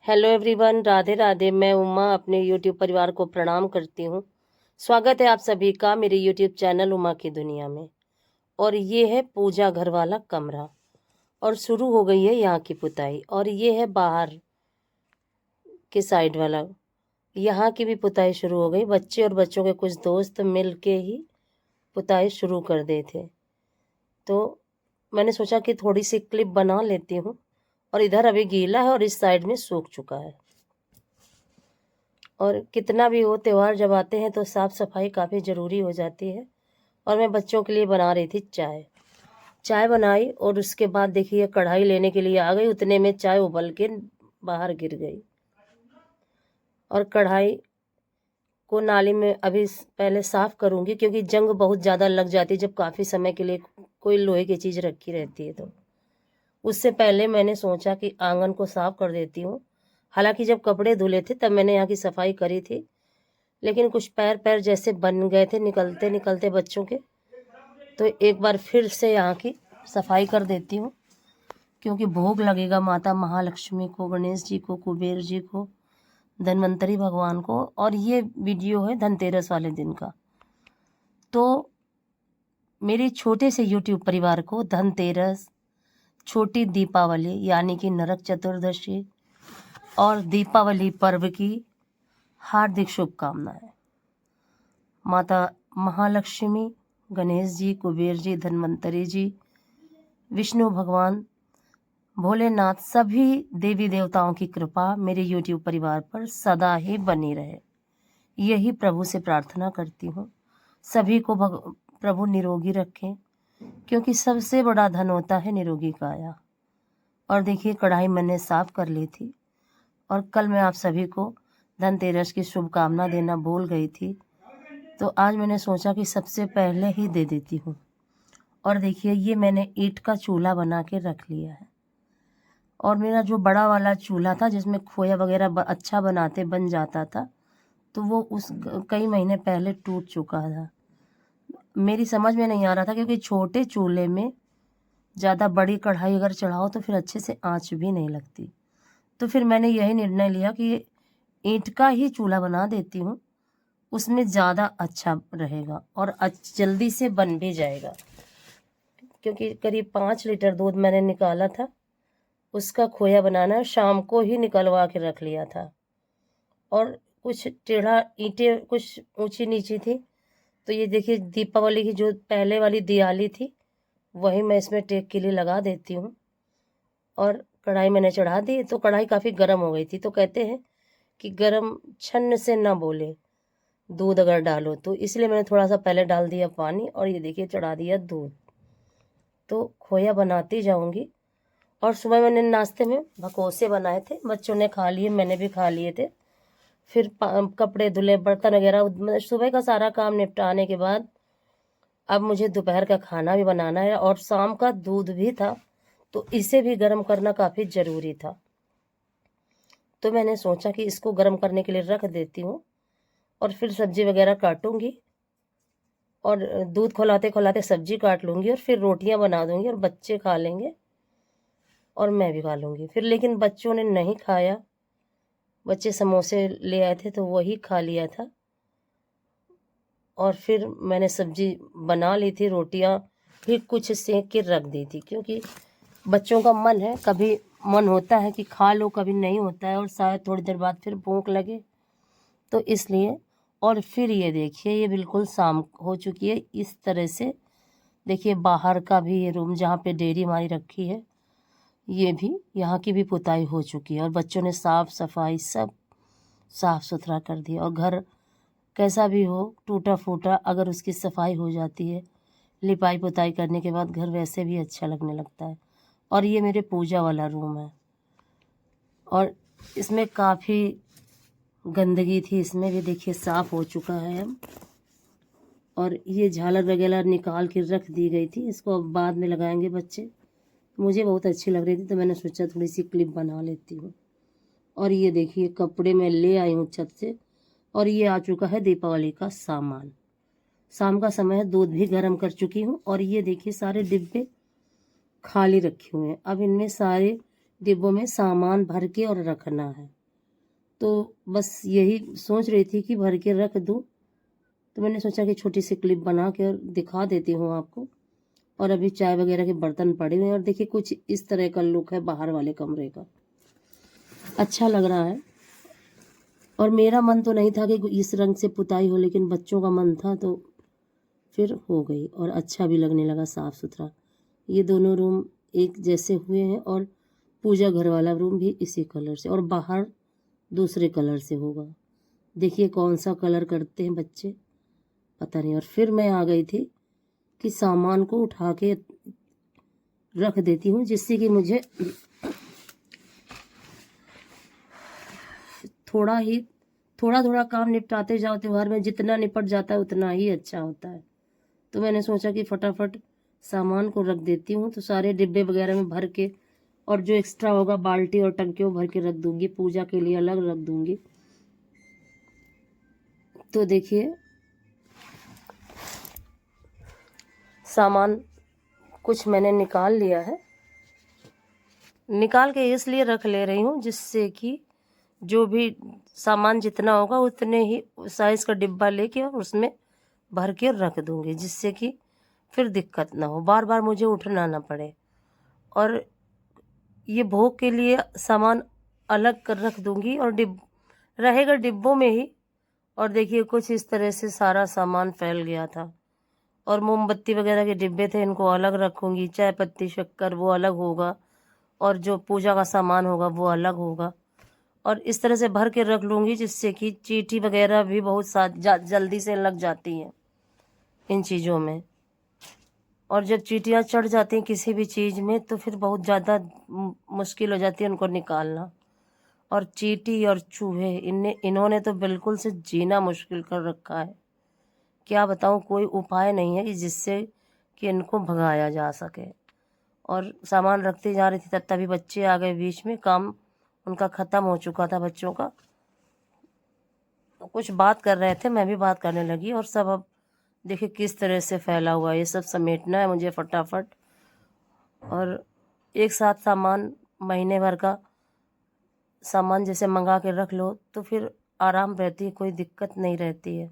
Hello everyone, Radhe Radhe. मैं उमा अपने YouTube परिवार को प्रणाम करती हूँ। स्वागत है आप सभी का मेरे यूट्यूब चैनल उमा की दुनिया में। और ये है पूजा घर वाला कमरा और शुरू हो गई है यहाँ की पुताई। और ये है बाहर के साइड वाला, यहाँ की भी पुताई शुरू हो गई। बच्चे और बच्चों के कुछ दोस्त मिल के ही पुताई शुरू कर दिए थे, तो मैंने सोचा कि थोड़ी सी क्लिप बना लेती हूँ। और इधर अभी गीला है और इस साइड में सूख चुका है। और कितना भी हो, त्यौहार जब आते हैं तो साफ़ सफाई काफ़ी ज़रूरी हो जाती है। और मैं बच्चों के लिए बना रही थी चाय बनाई और उसके बाद देखिए कढ़ाई लेने के लिए आ गई, उतने में चाय उबल के बाहर गिर गई। और कढ़ाई को नाली में अभी पहले साफ़ करूँगी, क्योंकि जंग बहुत ज़्यादा लग जाती है जब काफ़ी समय के लिए कोई लोहे की चीज़ रखी रहती है। तो उससे पहले मैंने सोचा कि आंगन को साफ़ कर देती हूँ। हालांकि जब कपड़े धुले थे तब मैंने यहाँ की सफाई करी थी, लेकिन कुछ पैर जैसे बन गए थे निकलते निकलते बच्चों के, तो एक बार फिर से यहाँ की सफाई कर देती हूँ। क्योंकि भोग लगेगा माता महालक्ष्मी को, गणेश जी को, कुबेर जी को, धन्वंतरी भगवान को। और ये वीडियो है धनतेरस वाले दिन का। तो मेरे छोटे से यूट्यूब परिवार को धनतेरस, छोटी दीपावली यानी कि नरक चतुर्दशी और दीपावली पर्व की हार्दिक शुभकामनाएं। माता महालक्ष्मी, गणेश जी, कुबेर जी, धन्वंतरी जी, विष्णु भगवान, भोलेनाथ, सभी देवी देवताओं की कृपा मेरे यूट्यूब परिवार पर सदा ही बनी रहे, यही प्रभु से प्रार्थना करती हूँ। सभी को प्रभु निरोगी रखें, क्योंकि सबसे बड़ा धन होता है निरोगी काया। और देखिए कढ़ाई मैंने साफ कर ली थी। और कल मैं आप सभी को धनतेरस की शुभकामना देना भूल गई थी, तो आज मैंने सोचा कि सबसे पहले ही दे देती हूँ। और देखिए ये मैंने ईंट का चूल्हा बना के रख लिया है। और मेरा जो बड़ा वाला चूल्हा था जिसमें खोया वगैरह अच्छा बन जाता था, तो वो कई महीने पहले टूट चुका था। मेरी समझ में नहीं आ रहा था, क्योंकि छोटे चूल्हे में ज़्यादा बड़ी कढ़ाई अगर चढ़ाओ तो फिर अच्छे से आँच भी नहीं लगती। तो फिर मैंने यही निर्णय लिया कि ईंट का ही चूल्हा बना देती हूँ, उसमें ज़्यादा अच्छा रहेगा और जल्दी से बन भी जाएगा। क्योंकि करीब 5 लीटर दूध मैंने निकाला था, उसका खोया बनाना शाम को ही निकलवा के रख लिया था। और कुछ टेढ़ा ईंटें कुछ ऊंची नीची थी, तो ये देखिए दीपावली की जो पहले वाली दियाली थी वही मैं इसमें टेक के लिए लगा देती हूँ। और कढ़ाई मैंने चढ़ा दी, तो कढ़ाई काफ़ी गर्म हो गई थी। तो कहते हैं कि गर्म छन्न से ना बोले दूध अगर डालो, तो इसलिए मैंने थोड़ा सा पहले डाल दिया पानी और ये देखिए चढ़ा दिया दूध। तो खोया बनाती जाऊंगी। और सुबह मैंने नाश्ते में भकोसे बनाए थे, बच्चों ने खा लिए, मैंने भी खा लिए थे। फिर कपड़े धुले, बर्तन वगैरह, मतलब सुबह का सारा काम निपटाने के बाद अब मुझे दोपहर का खाना भी बनाना है। और शाम का दूध भी था, तो इसे भी गर्म करना काफ़ी ज़रूरी था। तो मैंने सोचा कि इसको गर्म करने के लिए रख देती हूँ और फिर सब्जी वगैरह काटूंगी और दूध खौलाते खौलाते सब्जी काट लूँगी और फिर रोटियां बना दूँगी और बच्चे खा लेंगे और मैं भी खा लूँगी फिर। लेकिन बच्चों ने नहीं खाया, बच्चे समोसे ले आए थे तो वही खा लिया था। और फिर मैंने सब्जी बना ली थी, रोटियां भी कुछ सेक के रख दी थी, क्योंकि बच्चों का मन है, कभी मन होता है कि खा लो, कभी नहीं होता है, और शायद थोड़ी देर बाद फिर भूख लगे, तो इसलिए। और फिर ये देखिए ये बिल्कुल शाम हो चुकी है। इस तरह से देखिए बाहर का भी ये रूम जहाँ पे डेयरी हमारी रखी है, ये भी, यहाँ की भी पुताई हो चुकी है। और बच्चों ने साफ़ सफाई सब साफ़ सुथरा कर दिया। और घर कैसा भी हो टूटा फूटा, अगर उसकी सफाई हो जाती है लिपाई पुताई करने के बाद, घर वैसे भी अच्छा लगने लगता है। और ये मेरे पूजा वाला रूम है और इसमें काफ़ी गंदगी थी, इसमें भी देखिए साफ़ हो चुका है अब। और ये झालर वगैरह निकाल के रख दी गई थी, इसको अब बाद में लगाएंगे बच्चे। मुझे बहुत अच्छी लग रही थी तो मैंने सोचा थोड़ी सी क्लिप बना लेती हूँ। और ये देखिए कपड़े मैं ले आई हूँ छत से। और ये आ चुका है दीपावली का सामान। शाम का समय है, दूध भी गर्म कर चुकी हूँ। और ये देखिए सारे डिब्बे खाली रखे हुए हैं। अब इनमें सारे डिब्बों में सामान भर के और रखना है। तो बस यही सोच रही थी कि भर के रख दूँ, तो मैंने सोचा कि छोटी सी क्लिप बना के और दिखा देती हूँ आपको। और अभी चाय वगैरह के बर्तन पड़े हुए हैं और देखिए कुछ इस तरह का लुक है बाहर वाले कमरे का। अच्छा लग रहा है। और मेरा मन तो नहीं था कि इस रंग से पुताई हो, लेकिन बच्चों का मन था तो फिर हो गई और अच्छा भी लगने लगा, साफ़ सुथरा। ये दोनों रूम एक जैसे हुए हैं और पूजा घर वाला रूम भी इसी कलर से, और बाहर दूसरे कलर से होगा। देखिए कौन सा कलर करते हैं बच्चे, पता नहीं। और फिर मैं आ गई थी कि सामान को उठा के रख देती हूँ, जिससे कि मुझे थोड़ा थोड़ा काम निपटाते जाओ। त्योहार में जितना निपट जाता है उतना ही अच्छा होता है। तो मैंने सोचा कि फटाफट सामान को रख देती हूँ, तो सारे डिब्बे वगैरह में भर के, और जो एक्स्ट्रा होगा बाल्टी और टंकियों भर के रख दूंगी, पूजा के लिए अलग रख दूंगी। तो देखिए सामान कुछ मैंने निकाल लिया है, निकाल के इसलिए रख ले रही हूँ जिससे कि जो भी सामान जितना होगा उतने ही साइज़ का डिब्बा लेके और उसमें भर के रख दूंगी, जिससे कि फिर दिक्कत ना हो, बार बार मुझे उठना ना पड़े। और ये भोग के लिए सामान अलग कर रख दूंगी और रहेगा डिब्बों में ही। और देखिए कुछ इस तरह से सारा सामान फैल गया था। और मोमबत्ती वगैरह के डिब्बे थे, इनको अलग रखूंगी। चाय पत्ती शक्कर वो अलग होगा, और जो पूजा का सामान होगा वो अलग होगा। और इस तरह से भर के रख लूँगी, जिससे कि चींटी वगैरह भी बहुत जल्दी से लग जाती हैं इन चीज़ों में। और जब चींटियाँ चढ़ जाती हैं किसी भी चीज़ में तो फिर बहुत ज़्यादा मुश्किल हो जाती है उनको निकालना। और चींटी और चूहे इन्होंने तो बिल्कुल से जीना मुश्किल कर रखा है। क्या बताऊँ, कोई उपाय नहीं है कि जिससे कि इनको भगाया जा सके। और सामान रखती जा रही थी तभी बच्चे आ गए बीच में, काम उनका ख़त्म हो चुका था बच्चों का। तो कुछ बात कर रहे थे, मैं भी बात करने लगी, और सब अब देखिए किस तरह से फैला हुआ है। ये सब समेटना है मुझे फटाफट, और एक साथ सामान महीने भर का सामान जैसे मंगा के रख लो तो फिर आराम रहती है, कोई दिक्कत नहीं रहती है।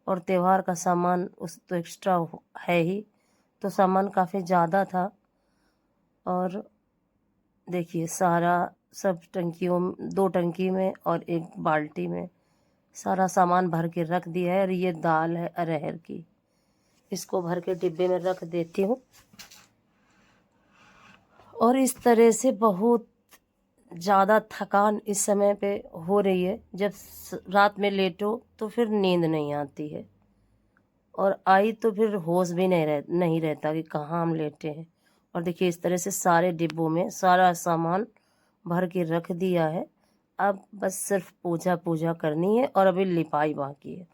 और त्यौहार का सामान उस तो एक्स्ट्रा है ही, तो सामान काफ़ी ज़्यादा था। और देखिए सारा सब टंकियों, 2 टंकी में और 1 बाल्टी में सारा सामान भर के रख दिया है। और ये दाल है अरहर की, इसको भर के डिब्बे में रख देती हूँ। और इस तरह से बहुत ज़्यादा थकान इस समय पे हो रही है। जब रात में लेटो तो फिर नींद नहीं आती है, और आई तो फिर होश भी नहीं रहता कि कहाँ हम लेटे हैं। और देखिए इस तरह से सारे डिब्बों में सारा सामान भर के रख दिया है। अब बस सिर्फ पूजा करनी है और अभी लिपाई बाकी है।